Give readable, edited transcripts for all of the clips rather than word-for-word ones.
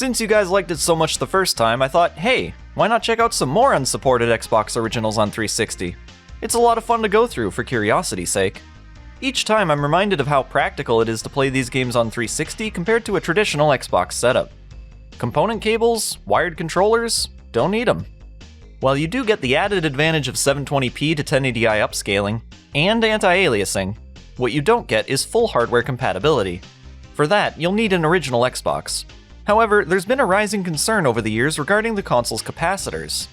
Since you guys liked it so much the first time, I thought, hey, why not check out some more unsupported Xbox originals on 360? It's a lot of fun to go through for curiosity's sake. Each time I'm reminded of how practical it is to play these games on 360 compared to a traditional Xbox setup. Component cables, wired controllers, don't need them. While you do get the added advantage of 720p to 1080i upscaling, and anti-aliasing, what you don't get is full hardware compatibility. For that, you'll need an original Xbox. However, there's been a rising concern over the years regarding the console's capacitors.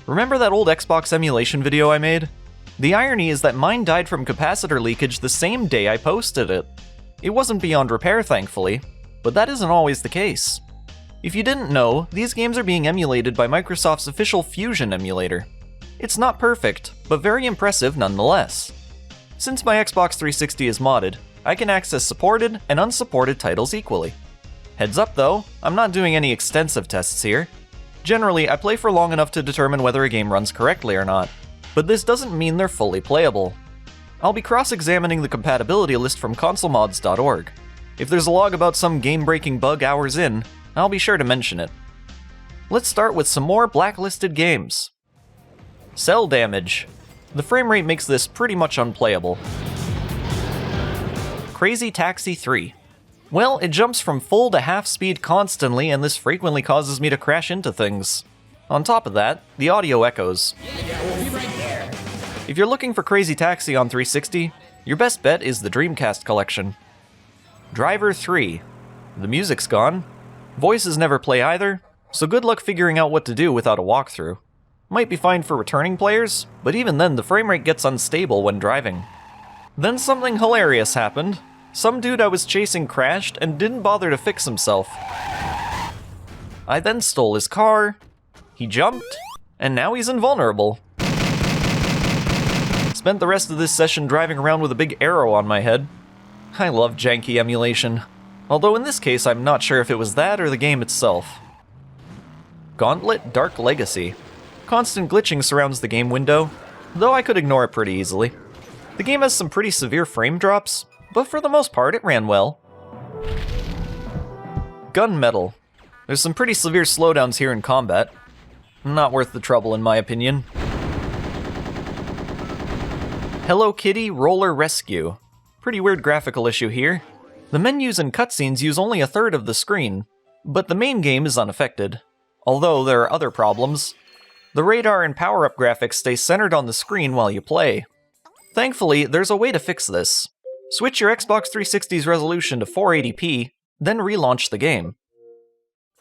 Remember that old Xbox emulation video I made? The irony is that mine died from capacitor leakage the same day I posted it. It wasn't beyond repair, thankfully, but that isn't always the case. If you didn't know, these games are being emulated by Microsoft's official Fusion emulator. It's not perfect, but very impressive nonetheless. Since my Xbox 360 is modded, I can access supported and unsupported titles equally. Heads up though, I'm not doing any extensive tests here. Generally, I play for long enough to determine whether a game runs correctly or not, but this doesn't mean they're fully playable. I'll be cross-examining the compatibility list from consolemods.org. If there's a log about some game-breaking bug hours in, I'll be sure to mention it. Let's start with some more blacklisted games. Cel Damage. The frame rate makes this pretty much unplayable. Crazy Taxi 3. Well, it jumps from full to half speed constantly, and this frequently causes me to crash into things. On top of that, the audio echoes. If you're looking for Crazy Taxi on 360, your best bet is the Dreamcast collection. Driver 3. The music's gone. Voices never play either, so good luck figuring out what to do without a walkthrough. Might be fine for returning players, but even then the frame rate gets unstable when driving. Then something hilarious happened. Some dude I was chasing crashed and didn't bother to fix himself. I then stole his car, he jumped, and now he's invulnerable. Spent the rest of this session driving around with a big arrow on my head. I love janky emulation, although in this case I'm not sure if it was that or the game itself. Gauntlet Dark Legacy. Constant glitching surrounds the game window, though I could ignore it pretty easily. The game has some pretty severe frame drops, but for the most part it ran well. Gunmetal. There's some pretty severe slowdowns here in combat. Not worth the trouble in my opinion. Hello Kitty Roller Rescue. Pretty weird graphical issue here. The menus and cutscenes use only a third of the screen, but the main game is unaffected. Although there are other problems. The radar and power-up graphics stay centered on the screen while you play. Thankfully, there's a way to fix this. Switch your Xbox 360's resolution to 480p, then relaunch the game.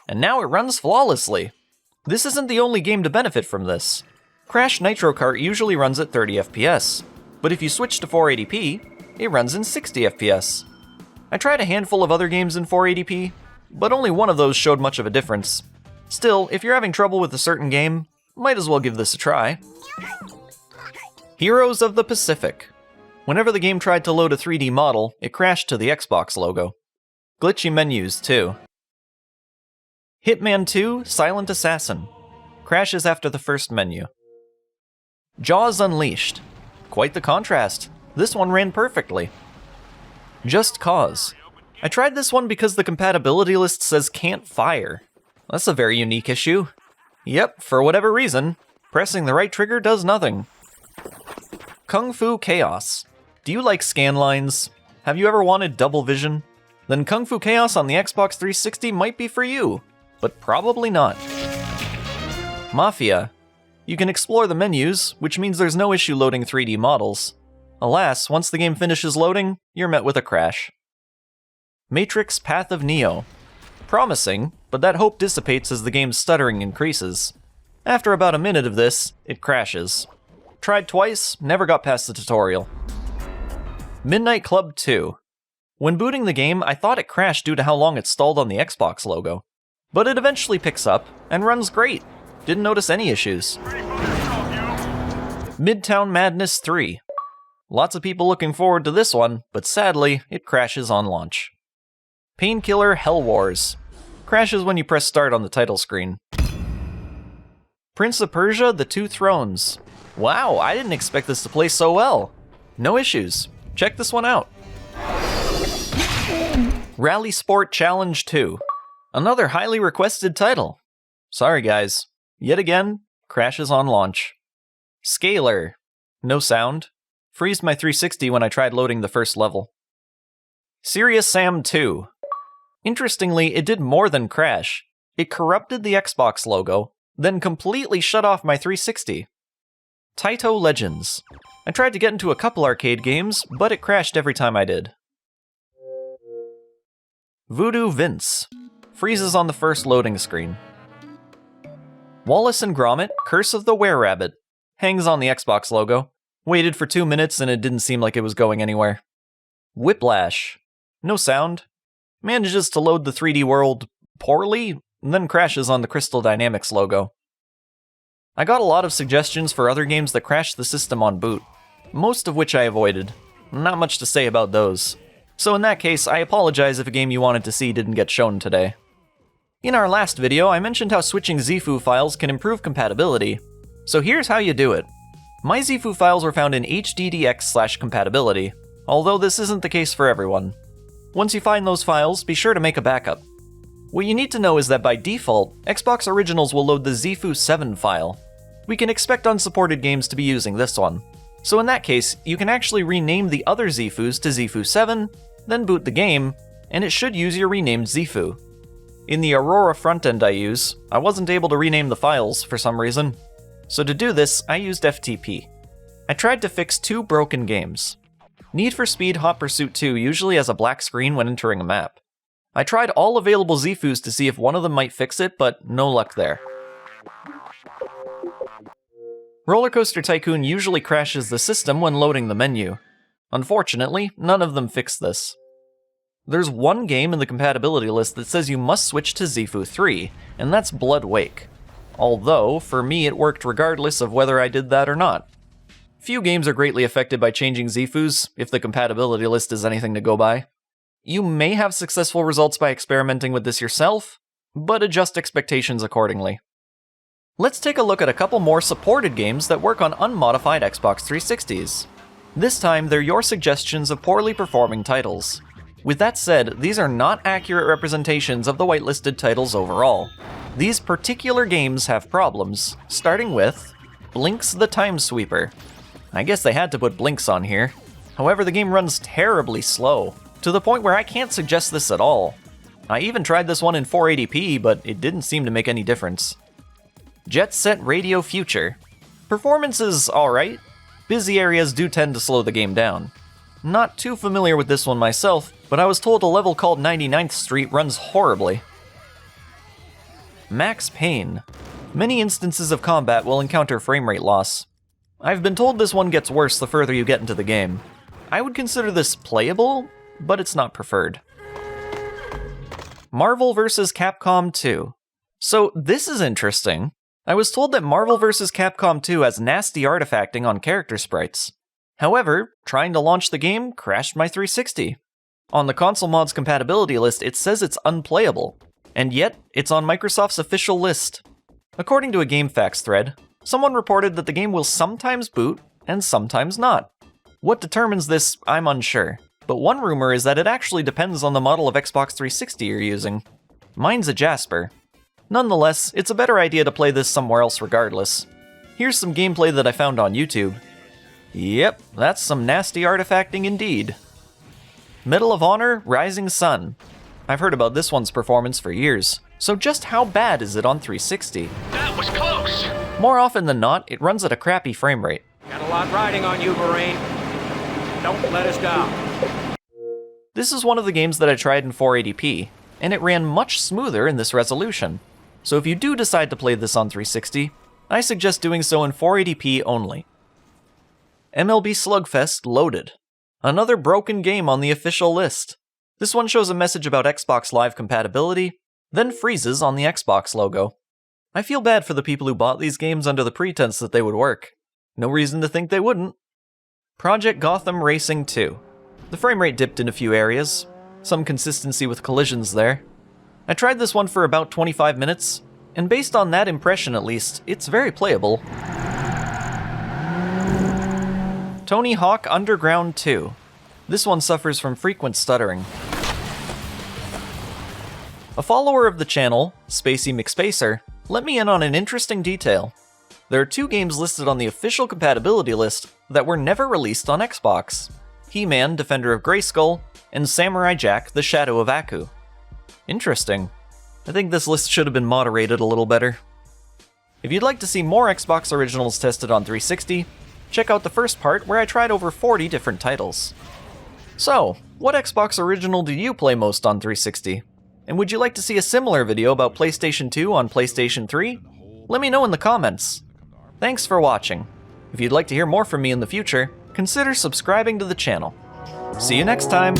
And now it runs flawlessly. This isn't the only game to benefit from this. Crash Nitro Kart usually runs at 30 FPS, but if you switch to 480p, it runs in 60 FPS. I tried a handful of other games in 480p, but only one of those showed much of a difference. Still, if you're having trouble with a certain game, might as well give this a try. Heroes of the Pacific. Whenever the game tried to load a 3D model, it crashed to the Xbox logo. Glitchy menus, too. Hitman 2 Silent Assassin. Crashes after the first menu. Jaws Unleashed. Quite the contrast. This one ran perfectly. Just Cause. I tried this one because the compatibility list says can't fire. That's a very unique issue. Yep, for whatever reason, pressing the right trigger does nothing. Kung Fu Chaos. Do you like scan lines? Have you ever wanted double vision? Then Kung Fu Chaos on the Xbox 360 might be for you, but probably not. Mafia. You can explore the menus, which means there's no issue loading 3D models. Alas, once the game finishes loading, you're met with a crash. Matrix Path of Neo. Promising, but that hope dissipates as the game's stuttering increases. After about a minute of this, it crashes. Tried twice, never got past the tutorial. Midnight Club 2. When booting the game, I thought it crashed due to how long it stalled on the Xbox logo. But it eventually picks up, and runs great. Didn't notice any issues. Midtown Madness 3. Lots of people looking forward to this one, but sadly, it crashes on launch. Painkiller Hell Wars. Crashes when you press start on the title screen. Prince of Persia: The Two Thrones. Wow, I didn't expect this to play so well. No issues. Check this one out. RalliSport Challenge 2. Another highly requested title. Sorry guys, yet again, crashes on launch. Scalar. No sound. Freezed my 360 when I tried loading the first level. Serious Sam 2. Interestingly, it did more than crash. It corrupted the Xbox logo, then completely shut off my 360. Taito Legends. I tried to get into a couple arcade games, but it crashed every time I did. Voodoo Vince. Freezes on the first loading screen. Wallace and Gromit, Curse of the Wererabbit. Hangs on the Xbox logo. Waited for 2 minutes and it didn't seem like it was going anywhere. Whiplash. No sound. Manages to load the 3D world poorly, then crashes on the Crystal Dynamics logo. I got a lot of suggestions for other games that crashed the system on boot, most of which I avoided. Not much to say about those. So in that case, I apologize if a game you wanted to see didn't get shown today. In our last video, I mentioned how switching ZFU files can improve compatibility. So here's how you do it. My ZFU files were found in HDDX/compatibility, although this isn't the case for everyone. Once you find those files, be sure to make a backup. What you need to know is that by default, Xbox Originals will load the ZFU 7 file. We can expect unsupported games to be using this one. So in that case, you can actually rename the other ZFUs to ZFU 7, then boot the game, and it should use your renamed ZFU. In the Aurora frontend I use, I wasn't able to rename the files for some reason. So to do this, I used FTP. I tried to fix 2 broken games. Need for Speed Hot Pursuit 2 usually has a black screen when entering a map. I tried all available ZFUs to see if one of them might fix it, but no luck there. Roller Coaster Tycoon usually crashes the system when loading the menu. Unfortunately, none of them fix this. There's one game in the compatibility list that says you must switch to ZFU 3, and that's Blood Wake. Although, for me it worked regardless of whether I did that or not. Few games are greatly affected by changing ZFUs, if the compatibility list is anything to go by. You may have successful results by experimenting with this yourself, but adjust expectations accordingly. Let's take a look at a couple more supported games that work on unmodified Xbox 360s. This time, they're your suggestions of poorly performing titles. With that said, these are not accurate representations of the whitelisted titles overall. These particular games have problems, starting with Blinx the Time Sweeper. I guess they had to put Blinx on here. However, the game runs terribly slow, to the point where I can't suggest this at all. I even tried this one in 480p, but it didn't seem to make any difference. Jet Set Radio Future. Performance is alright. Busy areas do tend to slow the game down. Not too familiar with this one myself, but I was told a level called 99th Street runs horribly. Max Payne. Many instances of combat will encounter frame rate loss. I've been told this one gets worse the further you get into the game. I would consider this playable, but it's not preferred. Marvel vs. Capcom 2. So this is interesting. I was told that Marvel vs. Capcom 2 has nasty artifacting on character sprites. However, trying to launch the game crashed my 360. On the console mods compatibility list, it says it's unplayable, and yet it's on Microsoft's official list. According to a GameFAQs thread, someone reported that the game will sometimes boot and sometimes not. What determines this, I'm unsure, but one rumor is that it actually depends on the model of Xbox 360 you're using. Mine's a Jasper. Nonetheless, it's a better idea to play this somewhere else regardless. Here's some gameplay that I found on YouTube. Yep, that's some nasty artifacting indeed. Medal of Honor: Rising Sun. I've heard about this one's performance for years, so just how bad is it on 360? That was close! More often than not, it runs at a crappy frame rate. Got a lot riding on you, Marine. Don't let us down. This is one of the games that I tried in 480p, and it ran much smoother in this resolution. So if you do decide to play this on 360, I suggest doing so in 480p only. MLB Slugfest Loaded. Another broken game on the official list. This one shows a message about Xbox Live compatibility, then freezes on the Xbox logo. I feel bad for the people who bought these games under the pretense that they would work. No reason to think they wouldn't. Project Gotham Racing 2. The frame rate dipped in a few areas. Some consistency with collisions there. I tried this one for about 25 minutes, and based on that impression at least, it's very playable. Tony Hawk Underground 2. This one suffers from frequent stuttering. A follower of the channel, Spacey McSpacer, let me in on an interesting detail. There are 2 games listed on the official compatibility list that were never released on Xbox: He-Man, Defender of Grayskull, and Samurai Jack, The Shadow of Aku. Interesting. I think this list should have been moderated a little better. If you'd like to see more Xbox originals tested on 360, check out the first part where I tried over 40 different titles. So, what Xbox original do you play most on 360? And would you like to see a similar video about PlayStation 2 on PlayStation 3? Let me know in the comments. Thanks for watching. If you'd like to hear more from me in the future, consider subscribing to the channel. See you next time!